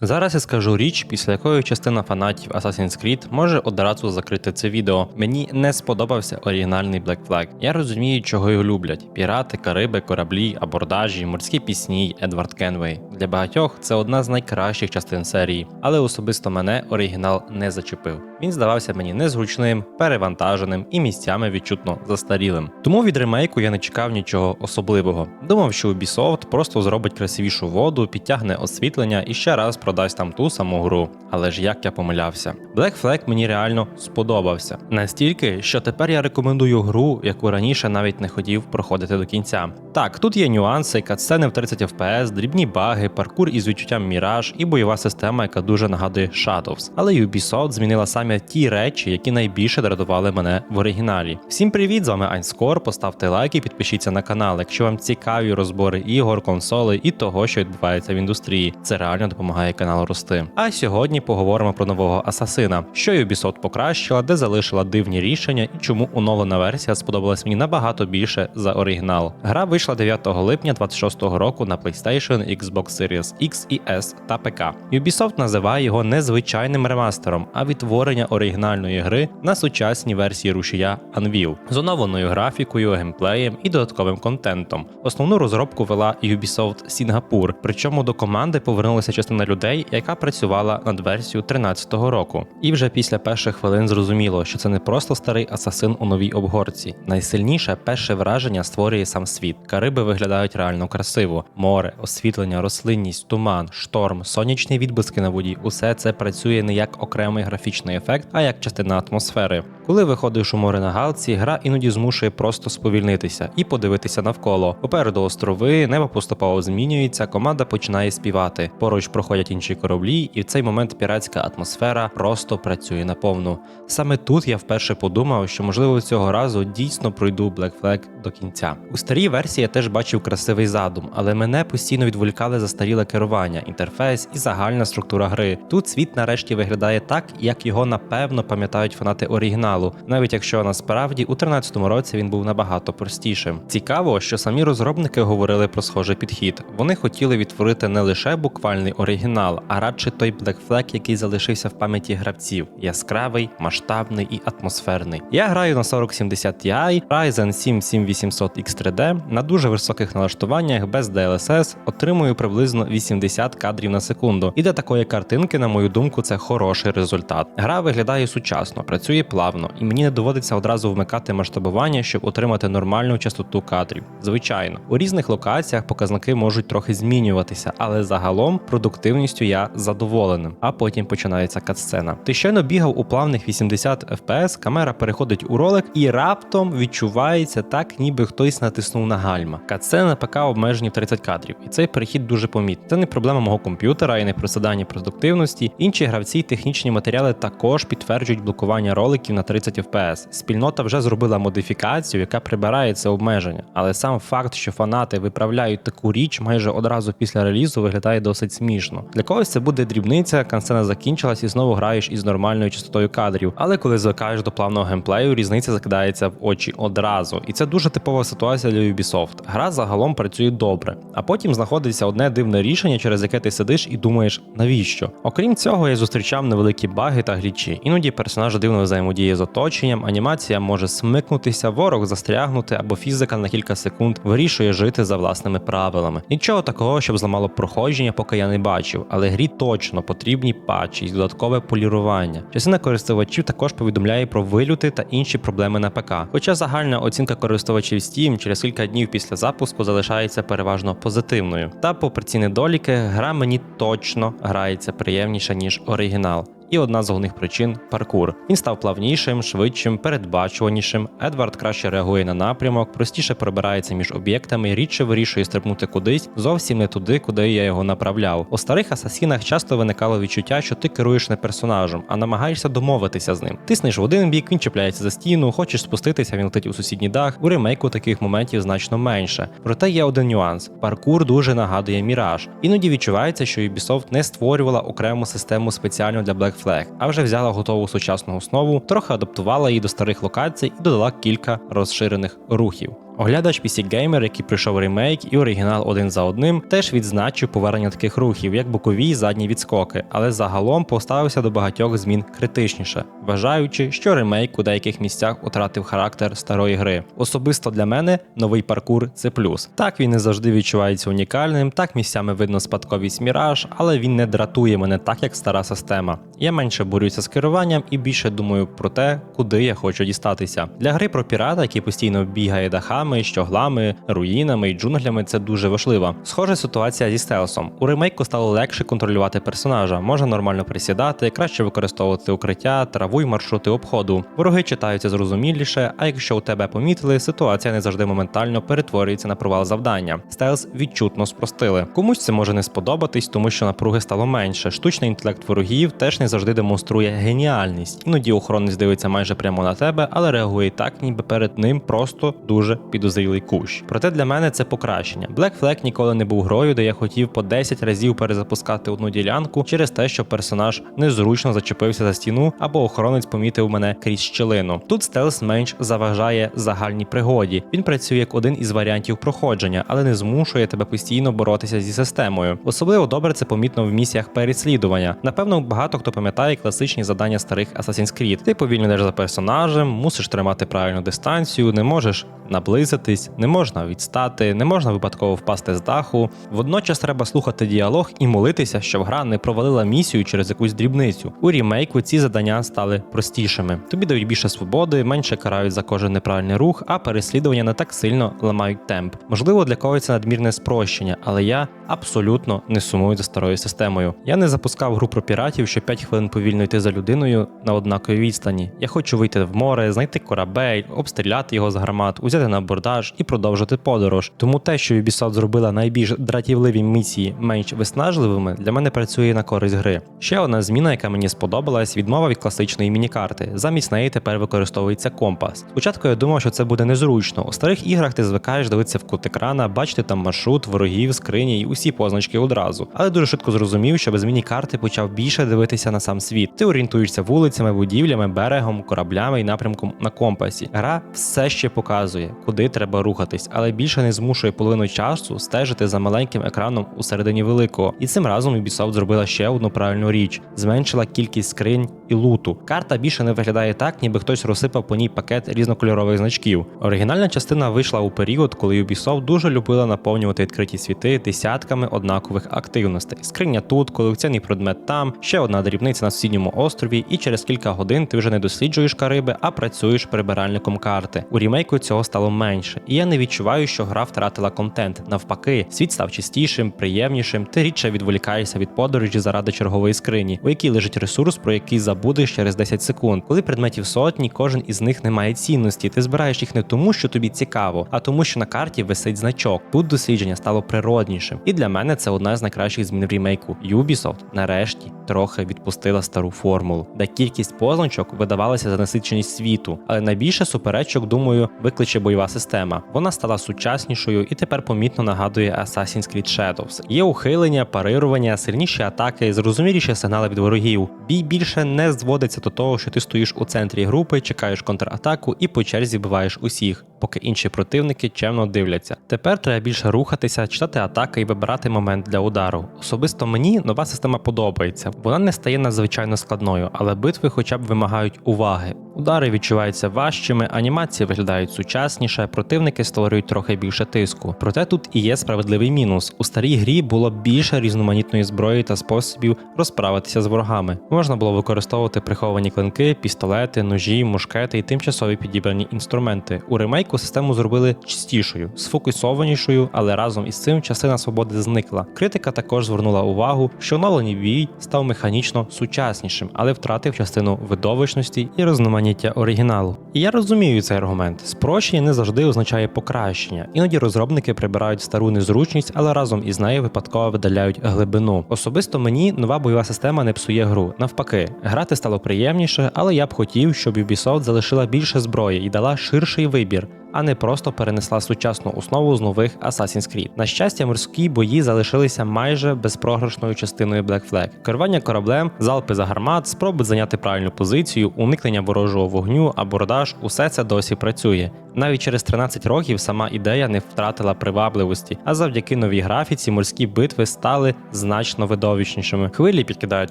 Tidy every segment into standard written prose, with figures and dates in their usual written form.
Зараз я скажу річ, після якої частина фанатів Assassin's Creed може одразу закрити це відео. Мені не сподобався оригінальний Black Flag. Я розумію, чого його люблять: пірати, кариби, кораблі, абордажі, морські пісні, Едвард Кенвей. Для багатьох це одна з найкращих частин серії, але особисто мене оригінал не зачепив. Він здавався мені незручним, перевантаженим і місцями відчутно застарілим. Тому від ремейку я не чекав нічого особливого. Думав, що Ubisoft просто зробить красивішу воду, підтягне освітлення і ще раз продасть там ту саму гру. Але ж як я помилявся. Black Flag мені реально сподобався. Настільки, що тепер я рекомендую гру, яку раніше навіть не хотів проходити до кінця. Так, тут є нюанси, катсцени в 30 FPS, дрібні баги, паркур із відчуттям Mirage і бойова система, яка дуже нагадує Shadows. Але Ubisoft змінила саме ті речі, які найбільше дратували мене в оригіналі. Всім привіт, з вами Айнскор, поставте лайк і підпишіться на канал, якщо вам цікаві розбори ігор, консолей і того, що відбувається в індустрії. Це реально допомагає каналу рости. А сьогодні поговоримо про нового Асасина, що Ubisoft покращила, де залишила дивні рішення і чому оновлена версія сподобалась мені набагато більше за оригінал. Гра вийшла 9 липня 2026 року на PlayStation, Xbox Series X і S та ПК. Ubisoft називає його не звичайним ремастером, а відтворення оригінальної гри на сучасній версії рушія Unreal, з оновленою графікою, геймплеєм і додатковим контентом. Основну розробку вела Ubisoft Сінгапур, причому до команди повернулася частина людей, яка працювала над версією 2013 року. І вже після перших хвилин зрозуміло, що це не просто старий асасин у новій обгорці. Найсильніше перше враження створює сам світ. Кариби виглядають реально красиво. Море, освітлення, рослинність, туман, шторм, сонячні відблиски на воді – усе це працює не як окремий графічний ефект, а як частина атмосфери. Коли виходиш у море на галці, гра іноді змушує просто сповільнитися і подивитися навколо. Попереду острови, небо поступово змінюється, команда починає співати. Поруч проходять інші кораблі, і в цей момент піратська атмосфера просто працює наповну. Саме тут я вперше подумав, що можливо цього разу дійсно пройду Black Flag до кінця. У старій версії я теж бачив красивий задум, але мене постійно відволікали застаріле керування, інтерфейс і загальна структура гри. Тут світ нарешті виглядає так, як його напевно пам'ятають фанати оригіналу, навіть якщо насправді у 2013 році він був набагато простішим. Цікаво, що самі розробники говорили про схожий підхід. Вони хотіли відтворити не лише буквальний оригінал, а радше той Black Flag, який залишився в пам'яті гравців. Яскравий, масштабний і атмосферний. Я граю на 4070 Ti, Ryzen 7 7800X 3D, на дуже високих налаштуваннях, без DLSS, отримую приблизно 80 кадрів на секунду. І для такої картинки, на мою думку, це хороший результат. Гра виглядає сучасно, працює плавно, і мені не доводиться одразу вмикати масштабування, щоб отримати нормальну частоту кадрів. Звичайно, у різних локаціях показники можуть трохи змінюватися, але загалом продуктивністю я задоволеним. А потім починається катсцена. Ти щойно бігав у плавних 80 FPS, камера переходить у ролик і раптом відчувається так, ніби хтось натиснув на гальма. Катсцени на ПК обмежені в 30 кадрів, і цей перехід дуже помітний. Це не проблема мого комп'ютера і не просідання продуктивності. Інші гравці технічні матеріали також підтверджують блокування роликів на 30 FPS. Спільнота вже зробила модифікацію, яка прибирає це обмеження. Але сам факт, що фанати виправляють таку річ майже одразу після релізу, виглядає досить смішно. Для когось це буде дрібниця, катсцена закінчилась і знову граєш із нормальною частотою кадрів. Але коли звикаєш до плавного геймплею, різниця закидається в очі одразу. І це дуже типова ситуація для Ubisoft. Гра загалом працює добре, а потім знаходиться одне дивне рішення, через яке ти сидиш і думаєш, навіщо? Окрім цього, я зустрічав невеликі баги та глічі. Іноді персонаж дивно взаємодіє з оточенням, анімація може смикнутися, ворог застрягнути або фізика на кілька секунд вирішує жити за власними правилами. Нічого такого, щоб зламало проходження, поки я не бачив, але грі точно потрібні патчі і додаткове полірування. Частина користувачів також повідомляє про вилюти та інші проблеми на ПК. Хоча загальна оцінка користувачів Steam через кілька днів після запуску залишається переважно позитивною. Та попри ці недоліки, гра мені точно грається приємніше, ніж оригінал. І одна з головних причин – паркур. Він став плавнішим, швидшим, передбачуванішим. Едвард краще реагує на напрямок, простіше пробирається між об'єктами, рідше вирішує стрибнути кудись, зовсім не туди, куди я його направляв. У старих асасінах часто виникало відчуття, що ти керуєш не персонажем, а намагаєшся домовитися з ним. Тиснеш в один бік, він чіпляється за стіну, хочеш спуститися, він летить у сусідній дах. У ремейку таких моментів значно менше. Проте є один нюанс – паркур дуже нагадує Mirage. Іноді відчувається, що Ubisoft не створювала окрему систему спеціально для Black Flag, а вже взяла готову сучасну основу, трохи адаптувала її до старих локацій і додала кілька розширених рухів. Оглядач PC Gamer, який пройшов ремейк і оригінал один за одним, теж відзначив повернення таких рухів, як бокові і задні відскоки, але загалом поставився до багатьох змін критичніше, вважаючи, що ремейк у деяких місцях втратив характер старої гри. Особисто для мене новий паркур – це плюс. Так, він не завжди відчувається унікальним, так місцями видно спадковість Міраж, але він не дратує мене так, як стара система. Я менше борюся з керуванням і більше думаю про те, куди я хочу дістатися. Для гри про пірата, який постійно бігає дахами, щоглами, руїнами і джунглями, це дуже важливо. Схожа ситуація зі стелсом. У ремейку стало легше контролювати персонажа, можна нормально присідати, краще використовувати укриття, траву й маршрути обходу. Вороги читаються зрозуміліше, а якщо у тебе помітили, ситуація не завжди моментально перетворюється на провал завдання. Стелс відчутно спростили. Комусь це може не сподобатись, тому що напруги стало менше. Штучний інтелект ворогів теж не завжди демонструє геніальність. Іноді охоронець дивиться майже прямо на тебе, але реагує так, ніби перед ним просто дуже підозрілий кущ. Проте для мене це покращення. Black Flag ніколи не був грою, де я хотів по 10 разів перезапускати одну ділянку через те, що персонаж незручно зачепився за стіну або охоронець помітив мене крізь щілину. Тут стелс менш заважає загальній пригоді. Він працює як один із варіантів проходження, але не змушує тебе постійно боротися зі системою. Особливо добре це помітно в місіях переслідування. Напевно, багато хто пам'ятає класичні завдання старих Assassin's Creed. Ти повільно йдеш за персонажем, мусиш тримати правильну дистанцію, не можеш наблизитись, не можна відстати, не можна випадково впасти з даху. Водночас треба слухати діалог і молитися, щоб гра не провалила місію через якусь дрібницю. У рімейку ці завдання стали простішими. Тобі дають більше свободи, менше карають за кожен неправильний рух, а переслідування не так сильно ламають темп. Можливо, для когось це надмірне спрощення, але я абсолютно не сумую за старою системою. Я не запускав гру про піратів, що 5 хвилин повільно йти за людиною на однаковій відстані. Я хочу вийти в море, знайти корабель, обстріляти його з гармат, узяти на абордаж і продовжити подорож. Тому те, що Ubisoft зробила найбільш дратівливі місії менш виснажливими, для мене працює на користь гри. Ще одна зміна, яка мені сподобалась, відмова від класичної мінікарти. Замість неї тепер використовується компас. Спочатку я думав, що це буде незручно. У старих іграх ти звикаєш дивитися в кут екрана, бачити там маршрут, ворогів, скрині і усі позначки одразу. Але дуже швидко зрозумів, що без мінікарти почав більше дивитися на сам світ. Ти орієнтуєшся вулицями, будівлями, берегом, кораблями і напрямком на компасі. Гра все ще показує, куди треба рухатись, але більше не змушує половину часу стежити за маленьким екраном у середині великого. І цим разом Ubisoft зробила ще одну правильну річ – зменшила кількість скринь і луту. Карта більше не виглядає так, ніби хтось розсипав по ній пакет різнокольорових значків. Оригінальна частина вийшла у період, коли Ubisoft дуже любила наповнювати відкриті світи десятками однакових активностей. Скриня тут, колекційний предмет там, ще одна дрібниця на сусідньому острові, і через кілька годин ти вже не досліджуєш Кариби, а працюєш прибиральником карти. У рімейку цього стало менше, і я не відчуваю, що гра втратила контент. Навпаки, світ став чистішим, приємнішим, ти рідше відволікаєшся від подорожі заради чергової скрині, у якій лежить ресурс, про який забудеш через 10 секунд. Коли предметів сотні, кожен із них не має цінності, ти збираєш їх не тому, що тобі цікаво, а тому, що на карті висить значок. Тут дослідження стало природнішим. І для мене це одна з найкращих змін в рімейку. Ubisoft нарешті трохи відпустила стару формулу, де кількість позначок видавалася за насиченість світу, але найбільше суперечок, думаю, викличе бойова система. Вона стала сучаснішою і тепер помітно нагадує Assassin's Creed Shadows. Є ухилення, парирування, сильніші атаки, зрозуміліші сигнали від ворогів. Бій більше не зводиться до того, що ти стоїш у центрі групи, чекаєш контратаку і по черзі вбиваєш усіх, поки інші противники чемно дивляться. Тепер треба більше рухатися, читати атаки і вибирати момент для удару. Особисто мені нова система подобається. Вона не стає надзвичайно складною, але битви хоча б вимагають уваги. Удари відчуваються важчими, анімації виглядають сучасніше, противники створюють трохи більше тиску. Проте тут і є справедливий мінус. У старій грі було більше різноманітної зброї та способів розправитися з ворогами. Можна було використовувати приховані клинки, пістолети, ножі, мушкети і тимчасові підібрані інструменти. У ремейку систему зробили чистішою, сфокусованішою, але разом із цим частина свободи зникла. Критика також звернула увагу, що оновлений бій став механічно сучаснішим, але втратив частину видовищності і різноманіття оригіналу. І я розумію цей аргумент. Спрощення не завжди означає покращення. Іноді розробники прибирають стару незручність, але разом із нею випадково видаляють глибину. Особисто мені нова бойова система не псує гру. Навпаки, грати стало приємніше, але я б хотів, щоб Ubisoft залишила більше зброї і дала ширший вибір, а не просто перенесла сучасну основу з нових Assassin's Creed. На щастя, морські бої залишилися майже безпрограшною частиною Black Flag. Керування кораблем, залпи з гармат, спроби зайняти правильну позицію, уникнення ворожого вогню, абордаж – усе це досі працює. Навіть через 13 років сама ідея не втратила привабливості, а завдяки новій графіці морські битви стали значно видовищнішими. Хвилі підкидають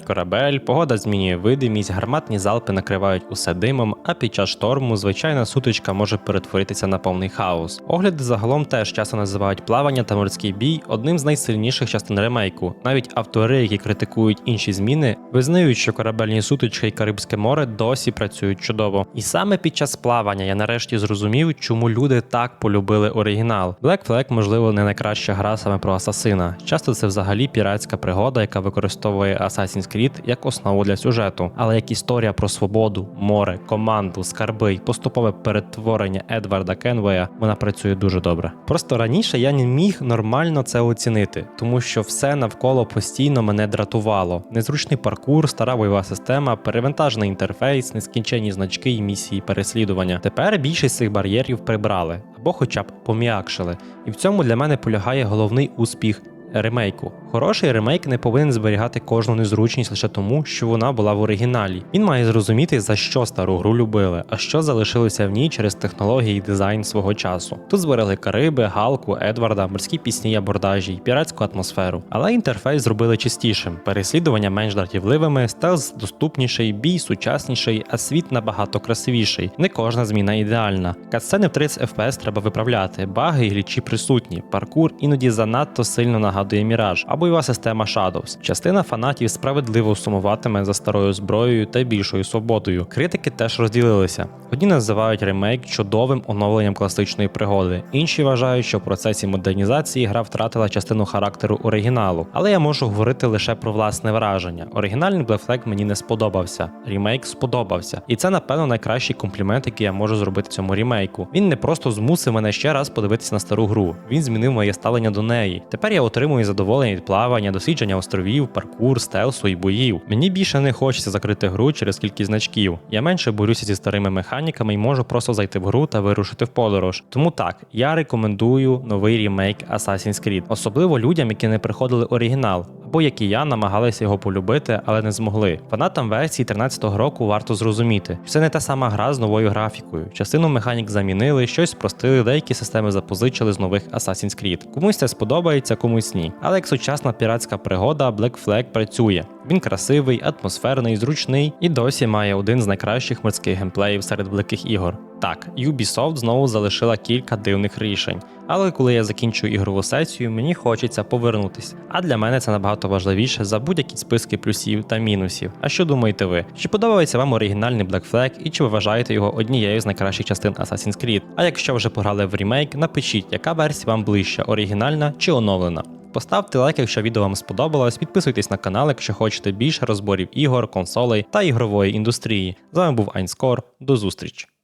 корабель, погода змінює видимість, гарматні залпи накривають усе димом, а під час шторму звичайна сутичка може перетворитися на повний хаос. Огляди загалом теж часто називають плавання та морський бій одним з найсильніших частин ремейку. Навіть автори, які критикують інші зміни, визнають, що корабельні сутички і Карибське море досі працюють чудово. І саме під час плавання я нарешті зрозумів, чому люди так полюбили оригінал. Black Flag, можливо, не найкраща гра саме про асасина. Часто це взагалі піратська пригода, яка використовує Assassin's Creed як основу для сюжету. Але як історія про свободу, море, команду, скарби і поступове перетворення Едварда Кенвея, вона працює дуже добре. Просто раніше я не міг нормально це оцінити, тому що все навколо постійно мене дратувало. Незручний паркур, стара бойова система, перевантажений інтерфейс, нескінченні значки і місії переслідування. Тепер більшість цих бар'єрів прибрали, або хоча б пом'якшили. І в цьому для мене полягає головний успіх ремейку. Хороший ремейк не повинен зберігати кожну незручність лише тому, що вона була в оригіналі. Він має зрозуміти, за що стару гру любили, а що залишилося в ній через технології і дизайн свого часу. Тут зберегли Кариби, Галку, Едварда, морські пісні й абордажі, піратську атмосферу. Але інтерфейс зробили чистішим, переслідування менш дратівливими, стелс доступніший, бій сучасніший, а світ набагато красивіший. Не кожна зміна ідеальна. Катсцени в 30 FPS треба виправляти, баги і глічі присутні, паркур іноді занадто сильно нагадує Міраж, а бойова система Shadows. Частина фанатів справедливо сумуватиме за старою зброєю та більшою свободою. Критики теж розділилися. Одні називають ремейк чудовим оновленням класичної пригоди, інші вважають, що в процесі модернізації гра втратила частину характеру оригіналу. Але я можу говорити лише про власне враження. Оригінальний Black Flag мені не сподобався, ремейк сподобався. І це, напевно, найкращий комплімент, який я можу зробити цьому ремейку. Він не просто змусив мене ще раз подивитися на стару гру, він змінив моє ставлення до неї. Тепер я отримую задоволення від плавання, дослідження островів, паркур, стелсу і боїв. Мені більше не хочеться закрити гру через кількість значків. Я менше борюся зі старими механіками і можу просто зайти в гру та вирушити в подорож. Тому так, я рекомендую новий ремейк Assassin's Creed. Особливо людям, які не приходили оригінал, або як і я, намагалися його полюбити, але не змогли. Фанатам версії 13-го року варто зрозуміти, що це не та сама гра з новою графікою. Частину механік замінили, щось спростили, деякі системи запозичили з нових Assassin's Creed. Комусь це сподобається, комусь ні. Але як сучасна піратська пригода, Black Flag працює. Він красивий, атмосферний, зручний і досі має один з найкращих морських геймплеїв серед великих ігор. Так, Ubisoft знову залишила кілька дивних рішень, але коли я закінчую ігрову сесію, мені хочеться повернутися. А для мене це набагато важливіше за будь-які списки плюсів та мінусів. А що думаєте ви? Чи подобається вам оригінальний Black Flag і чи ви вважаєте його однією з найкращих частин Assassin's Creed? А якщо вже пограли в ремейк, напишіть, яка версія вам ближча, оригінальна чи оновлена. Поставте лайк, якщо відео вам сподобалось, підписуйтесь на канал, якщо хочете більше розборів ігор, консолей та ігрової індустрії. З вами був Айнскор, до зустрічі!